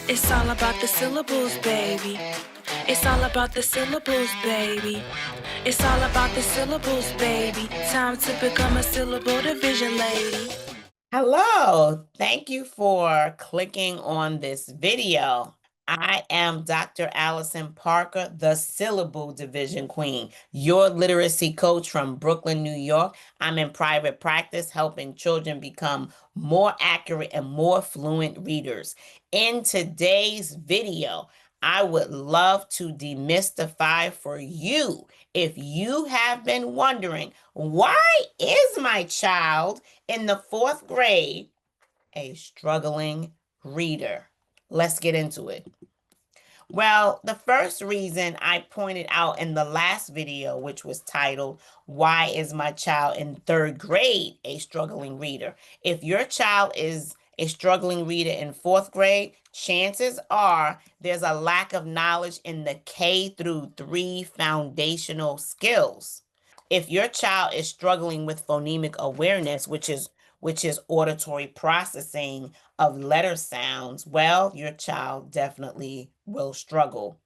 It's all about the syllables, baby. It's all about the syllables, baby. It's all about the syllables, baby. Time to become a syllable division lady. Hello, thank you for clicking on this video. I am Dr. Allison Parker, the Syllable Division Queen, your literacy coach from Brooklyn, New York. I'm in private practice helping children become more accurate and more fluent readers. In today's video, I would love to demystify for you if you have been wondering, why is my child in the fourth grade a struggling reader? Let's get into it. Well, the first reason I pointed out in the last video, which was titled, Why is my child in third grade a struggling reader? If your child is a struggling reader in fourth grade, chances are there's a lack of knowledge in the K through 3 foundational skills. If your child is struggling with phonemic awareness, which is auditory processing of letter sounds, well, your child definitely will struggle.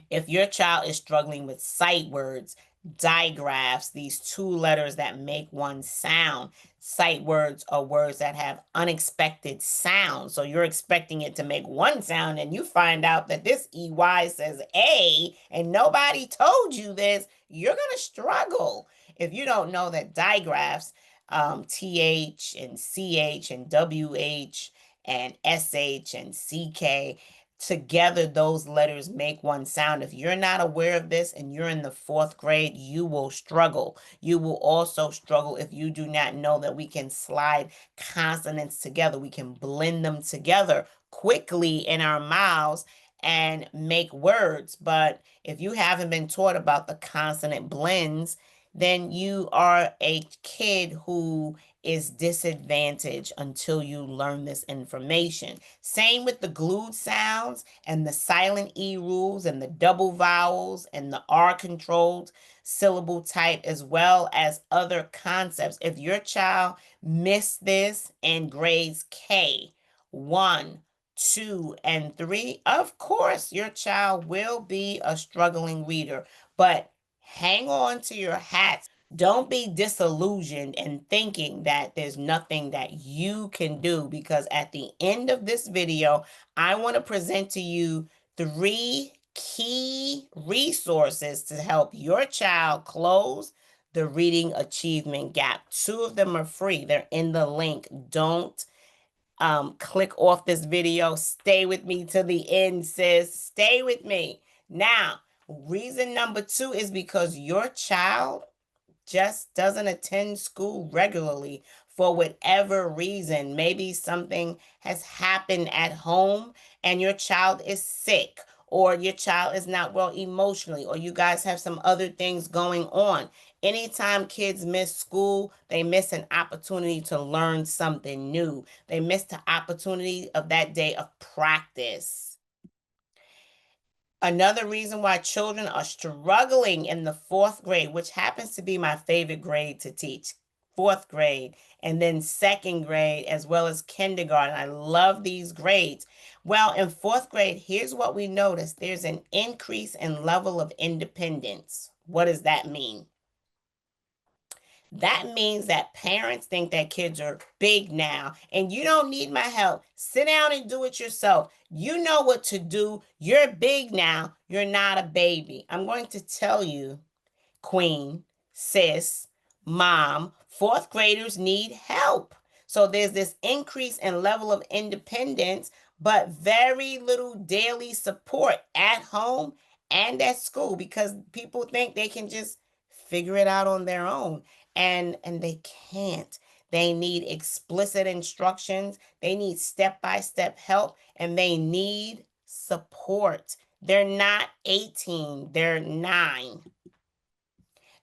If your child is struggling with sight words, digraphs, these two letters that make one sound, sight words are words that have unexpected sounds. So you're expecting it to make one sound and you find out that this EY says A and nobody told you this, you're going to struggle. If you don't know that digraphs, TH and CH and WH and SH and CK, together those letters make one sound. If you're not aware of this and you're in the fourth grade, you will struggle. You will also struggle if you do not know that we can slide consonants together. We can blend them together quickly in our mouths and make words. But if you haven't been taught about the consonant blends, then you are a kid who is disadvantaged until you learn this information. Same with the glued sounds and the silent E rules and the double vowels and the R controlled syllable type, as well as other concepts. If your child missed this in grades K, 1, 2, and 3, of course your child will be a struggling reader. But hang on to your hats. Don't be disillusioned and thinking that there's nothing that you can do, because at the end of this video, I want to present to you 3 key resources to help your child close the reading achievement gap. 2 of them are free. They're in the link. Don't click off this video. Stay with me to the end, sis. Stay with me. Now, reason number 2 is because your child just doesn't attend school regularly for whatever reason. Maybe something has happened at home and your child is sick, or your child is not well emotionally, or you guys have some other things going on. Anytime kids miss school, they miss an opportunity to learn something new. They miss the opportunity of that day of practice. Another reason why children are struggling in the fourth grade, which happens to be my favorite grade to teach, fourth grade, and then second grade, as well as kindergarten. I love these grades. Well, in fourth grade, here's what we noticed. There's an increase in level of independence. What does that mean? That means that parents think that kids are big now and you don't need my help. Sit down and do it yourself. You know what to do. You're big now. You're not a baby. I'm going to tell you, queen, sis, mom, fourth graders need help. So there's this increase in level of independence, but very little daily support at home and at school, because people think they can just figure it out on their own, and they can't. They need explicit instructions, they need step-by-step help, and they need support. They're not 18, they're 9.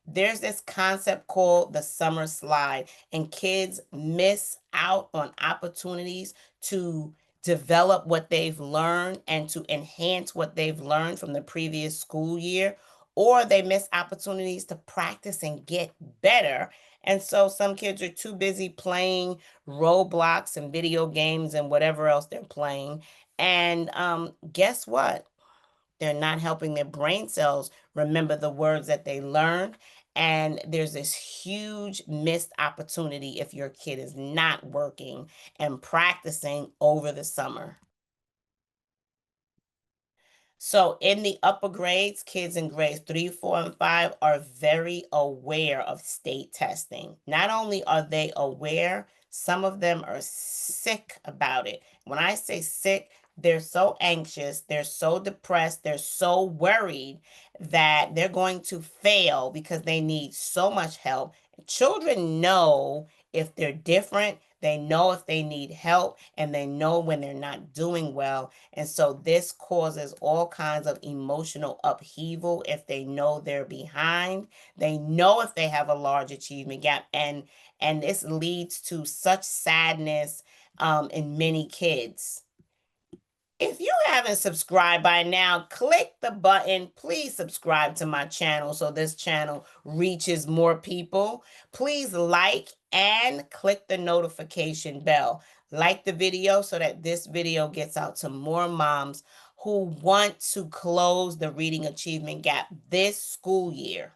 There's this concept called the summer slide, and kids miss out on opportunities to develop what they've learned and to enhance what they've learned from the previous school year, or they miss opportunities to practice and get better. And so some kids are too busy playing Roblox and video games and whatever else they're playing. And guess what? They're not helping their brain cells remember the words that they learned. And there's this huge missed opportunity if your kid is not working and practicing over the summer. So in the upper grades, kids in grades 3, 4, and 5 are very aware of state testing. Not only are they aware, some of them are sick about it. When I say sick, they're so anxious, they're so depressed, they're so worried that they're going to fail because they need so much help. Children know if they're different, they know if they need help, and they know when they're not doing well. And so this causes all kinds of emotional upheaval if they know they're behind. They know if they have a large achievement gap, and this leads to such sadness in many kids. If you haven't subscribed by now, click the button. Please subscribe to my channel so this channel reaches more people. Please like and click the notification bell. Like the video so that this video gets out to more moms who want to close the reading achievement gap this school year.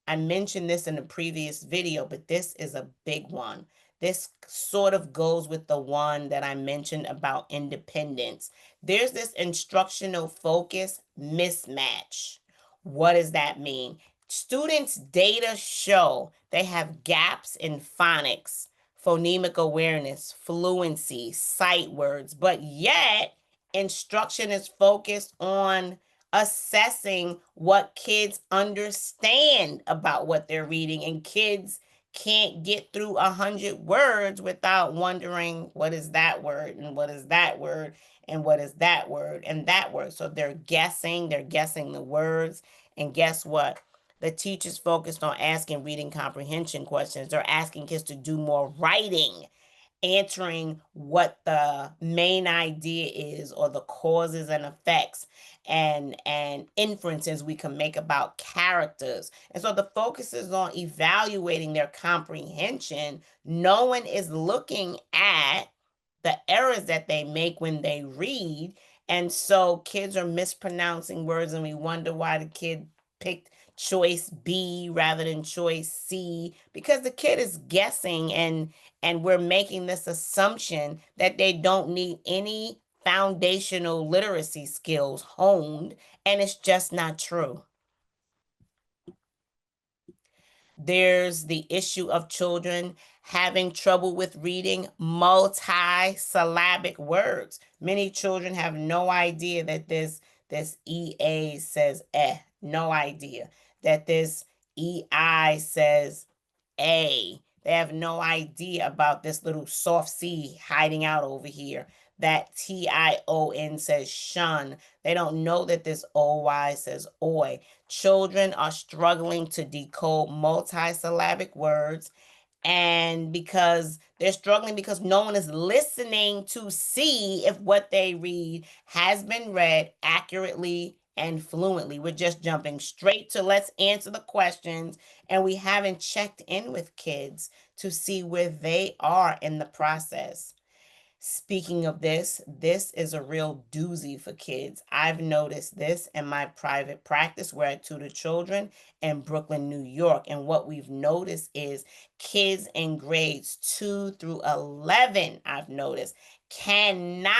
I mentioned this in a previous video, but this is a big one. This sort of goes with the one that I mentioned about independence. There's this instructional focus mismatch. What does that mean? Students' data show they have gaps in phonics, phonemic awareness, fluency, sight words, but yet instruction is focused on assessing what kids understand about what they're reading, and kids can't get through 100 words without wondering what is that word and what is that word and what is that word and that word. So they're guessing the words. And guess what? The teachers focused on asking reading comprehension questions. They're asking kids to do more writing, answering what the main idea is or the causes and effects and inferences we can make about characters. And so the focus is on evaluating their comprehension. No one is looking at the errors that they make when they read. And so kids are mispronouncing words, and we wonder why the kid picked choice B rather than choice C, because the kid is guessing, and we're making this assumption that they don't need any foundational literacy skills honed, and it's just not true. There's the issue of children having trouble with reading multi-syllabic words. Many children have no idea that this EA says eh, no idea. That this EI says A. They have no idea about this little soft C hiding out over here. That TION says shun. They don't know that this OY says oi. Children are struggling to decode multisyllabic words, and because they're struggling because no one is listening to see if what they read has been read accurately and fluently. We're just jumping straight to let's answer the questions, and we haven't checked in with kids to see where they are in the process. Speaking of this is a real doozy for kids. I've noticed this in my private practice where I tutor children in Brooklyn, New York. And what we've noticed is kids in grades 2 through 11, I've noticed, cannot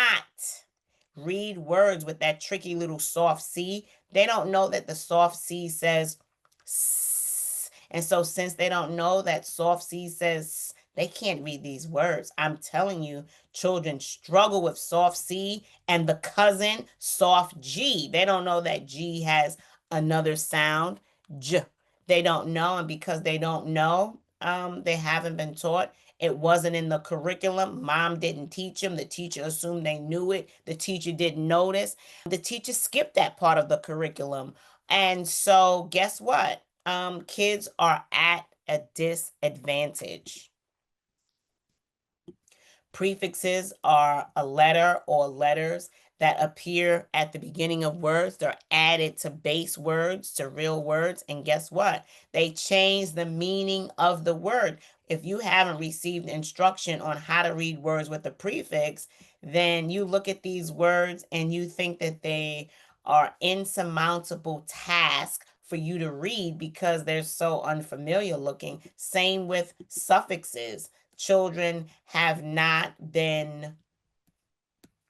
read words with that tricky little soft C. They don't know that the soft C says S. And so since they don't know that soft C says S, they can't read these words. I'm telling you, children struggle with soft C and the cousin soft G. They don't know that G has another sound, J. They don't know, and because they don't know, they haven't been taught. It wasn't in the curriculum. Mom didn't teach them. The teacher assumed they knew it. The teacher didn't notice. The teacher skipped that part of the curriculum. And so guess what? Kids are at a disadvantage. Prefixes are a letter or letters that appear at the beginning of words. They're added to base words, to real words. And guess what? They change the meaning of the word. If you haven't received instruction on how to read words with a prefix, then you look at these words and you think that they are insurmountable tasks for you to read because they're so unfamiliar looking. Same with suffixes. Children have not been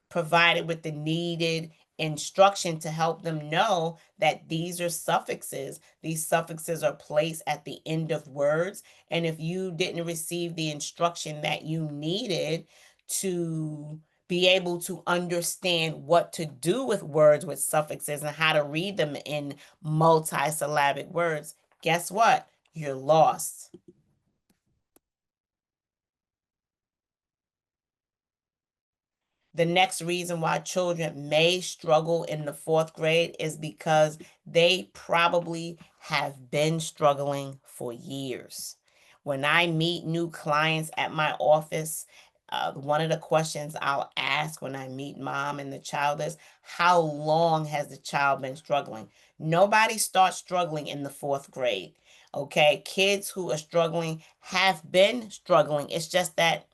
provided with the needed instruction to help them know that these are suffixes. These suffixes are placed at the end of words. And if you didn't receive the instruction that you needed to be able to understand what to do with words with suffixes and how to read them in multi-syllabic words, guess what? You're lost. The next reason why children may struggle in the fourth grade is because they probably have been struggling for years. When I meet new clients at my office, one of the questions I'll ask when I meet mom and the child is, how long has the child been struggling? Nobody starts struggling in the fourth grade. Okay, kids who are struggling have been struggling. It's just that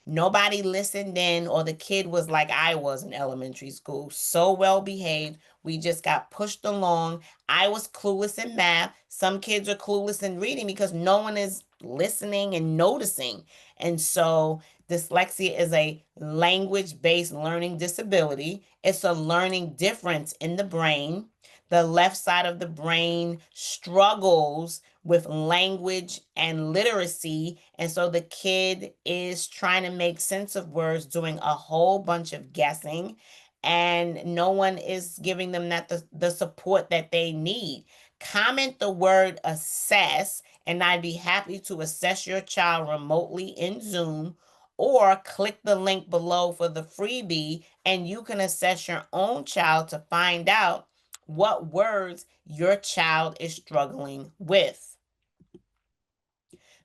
nobody listened in, or the kid was like I was in elementary school, so well behaved. We just got pushed along. I was clueless in math. Some kids are clueless in reading because no one is listening and noticing. And so dyslexia is a language-based learning disability. It's a learning difference in the brain. The left side of the brain struggles with language and literacy. And so the kid is trying to make sense of words, doing a whole bunch of guessing, and no one is giving them the support that they need. Comment the word assess, and I'd be happy to assess your child remotely in Zoom, or click the link below for the freebie, and you can assess your own child to find out what words your child is struggling with.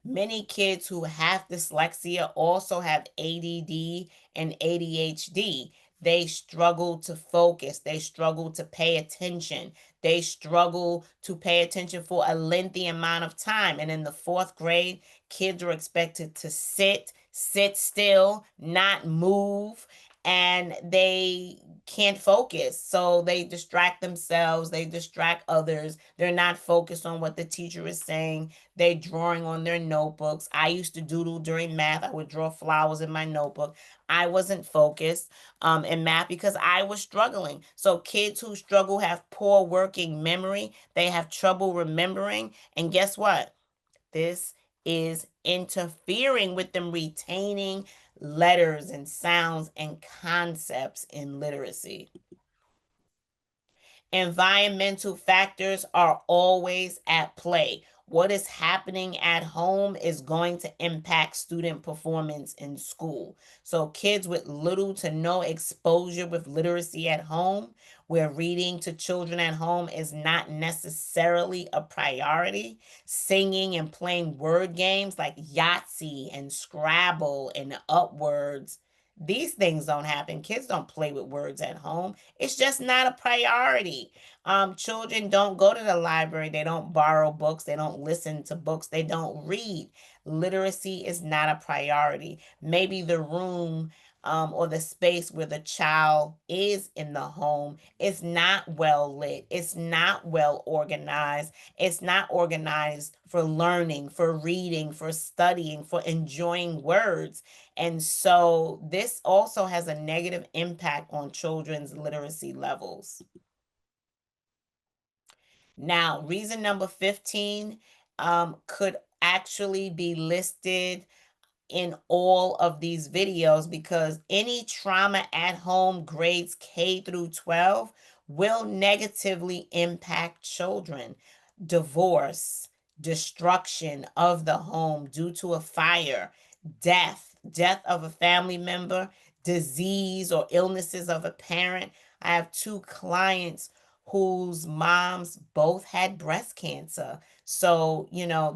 Many kids who have dyslexia also have ADD and ADHD. They struggle to focus. They struggle to pay attention. They struggle to pay attention for a lengthy amount of time. And in the fourth grade, kids are expected to sit still, not move, and they can't focus. So they distract themselves, they distract others. They're not focused on what the teacher is saying. They're drawing on their notebooks. I used to doodle during math. I would draw flowers in my notebook. I wasn't focused in math because I was struggling. So kids who struggle have poor working memory. They have trouble remembering. And guess what? This is interfering with them retaining letters and sounds and concepts in literacy. Environmental factors are always at play. What is happening at home is going to impact student performance in school. So kids with little to no exposure with literacy at home, where reading to children at home is not necessarily a priority, singing and playing word games like Yahtzee and Scrabble and Upwords, these things don't happen. Kids don't play with words at home. It's just not a priority. Children don't go to the library. They don't borrow books. They don't listen to books. They don't read. Literacy is not a priority. Maybe the room or the space where the child is in the home is not well lit. It's not well organized. It's not organized for learning, for reading, for studying, for enjoying words. And so this also has a negative impact on children's literacy levels. Now, reason number 15 could actually be listed in all of these videos, because any trauma at home grades K through 12 will negatively impact children. Divorce, destruction of the home due to a fire, death of a family member, disease or illnesses of a parent. I have two clients whose moms both had breast cancer. So,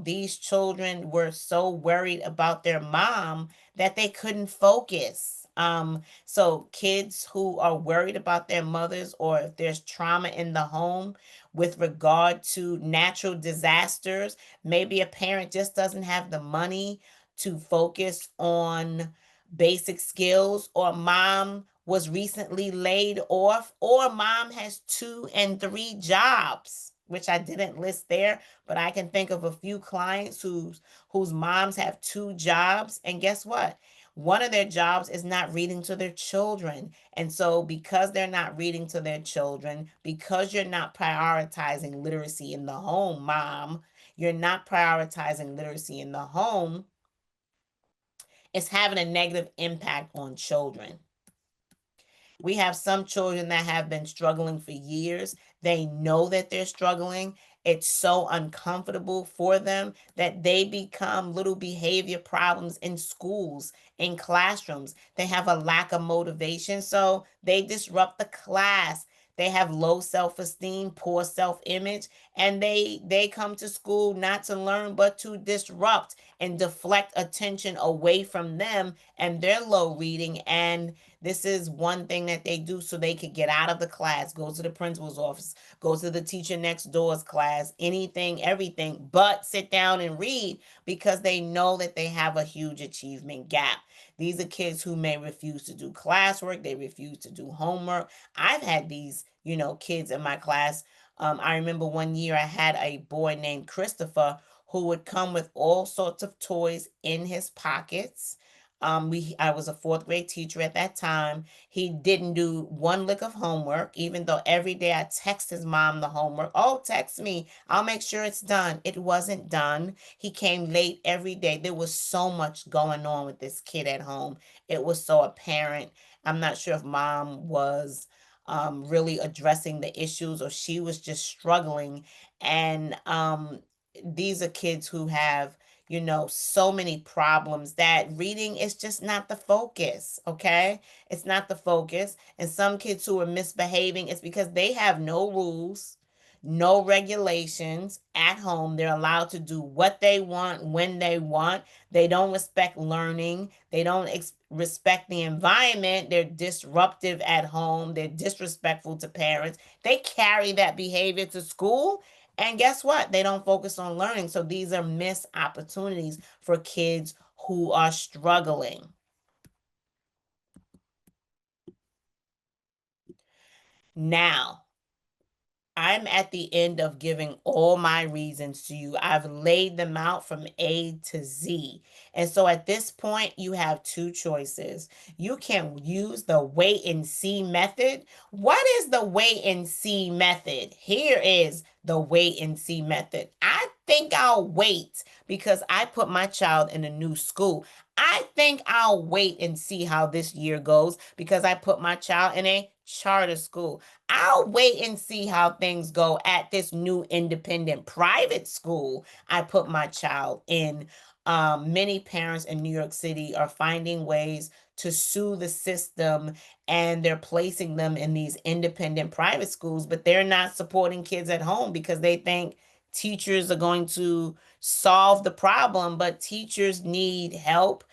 these children were so worried about their mom that they couldn't focus. So kids who are worried about their mothers, or if there's trauma in the home with regard to natural disasters, maybe a parent just doesn't have the money to focus on basic skills, or mom was recently laid off, or mom has 2 and 3 jobs, which I didn't list there, but I can think of a few clients whose moms have 2 jobs, and guess what? One of their jobs is not reading to their children. And so, because they're not reading to their children, because you're not prioritizing literacy in the home, mom, you're not prioritizing literacy in the home, it's having a negative impact on children. We have some children that have been struggling for years. They know that they're struggling. It's so uncomfortable for them that they become little behavior problems in schools, in classrooms. They have a lack of motivation, so they disrupt the class. They have low self-esteem, poor self-image, and they come to school not to learn but to disrupt and deflect attention away from them and their low reading. And this is one thing that they do so they could get out of the class, go to the principal's office, go to the teacher next door's class, anything, everything, but sit down and read, because they know that they have a huge achievement gap. These are kids who may refuse to do classwork, they refuse to do homework. I've had these, kids in my class. I remember one year I had a boy named Christopher who would come with all sorts of toys in his pockets. I was a fourth grade teacher at that time. He didn't do one lick of homework, even though every day I text his mom the homework. Oh, text me. I'll make sure it's done. It wasn't done. He came late every day. There was so much going on with this kid at home. It was so apparent. I'm not sure if mom was really addressing the issues, or she was just struggling. And these are kids who have, so many problems that reading is just not the focus, okay? It's not the focus. And some kids who are misbehaving, it's because they have no rules, no regulations at home. They're allowed to do what they want when they want. They don't respect learning. They don't respect the environment. They're disruptive at home. They're disrespectful to parents. They carry that behavior to school, and guess what? They don't focus on learning. So these are missed opportunities for kids who are struggling. Now, I'm at the end of giving all my reasons to you. I've laid them out from A to Z. And so at this point, you have 2 choices. You can use the wait and see method. What is the wait and see method? Here is the wait and see method. I think I'll wait because I put my child in a new school. I think I'll wait and see how this year goes because I put my child in a charter school. I'll wait and see how things go at this new independent private school I put my child in. Many parents in New York City are finding ways to sue the system, and they're placing them in these independent private schools, but they're not supporting kids at home because they think teachers are going to solve the problem. But teachers need help,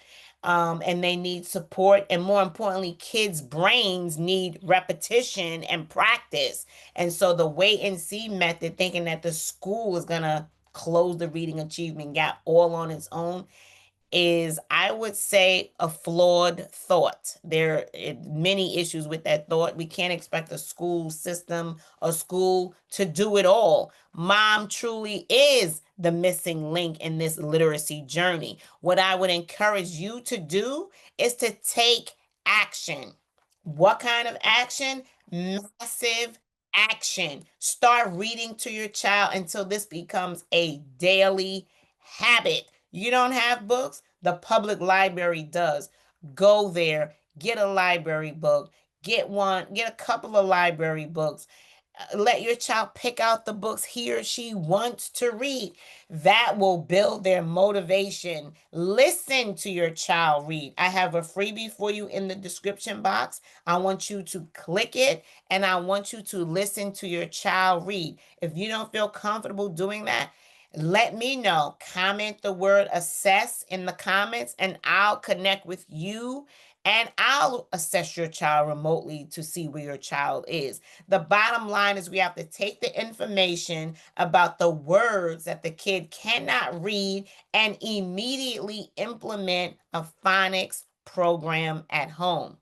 and they need support. And more importantly, kids' brains need repetition and practice. And so the wait and see method, thinking that the school is going to close the reading achievement gap all on its own, is, I would say, a flawed thought. There are many issues with that thought. We can't expect a school system, a school, to do it all. Mom truly is the missing link in this literacy journey. What I would encourage you to do is to take action. What kind of action? Massive action. Start reading to your child until this becomes a daily habit. You don't have books? The public library does. Go there, get a library book, get one, get a couple of library books. Let your child pick out the books he or she wants to read. That will build their motivation. Listen to your child read. I have a freebie for you in the description box. I want you to click it, and I want you to listen to your child read. If you don't feel comfortable doing that, let me know. Comment the word assess in the comments, and I'll connect with you And I'll assess your child remotely to see where your child is. The bottom line is we have to take the information about the words that the kid cannot read and immediately implement a phonics program at home.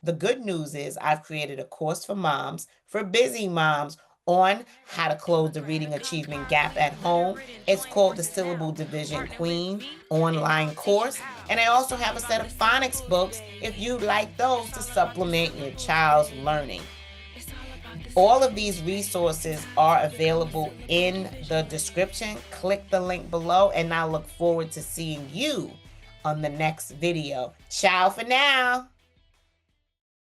The good news is I've created a course for moms, for busy moms, on how to close the reading achievement gap at home. It's called the Syllable Division Queen online course. And I also have a set of phonics books if you'd like those to supplement your child's learning. All of these resources are available in the description. Click the link below, and I look forward to seeing you on the next video. Ciao for now.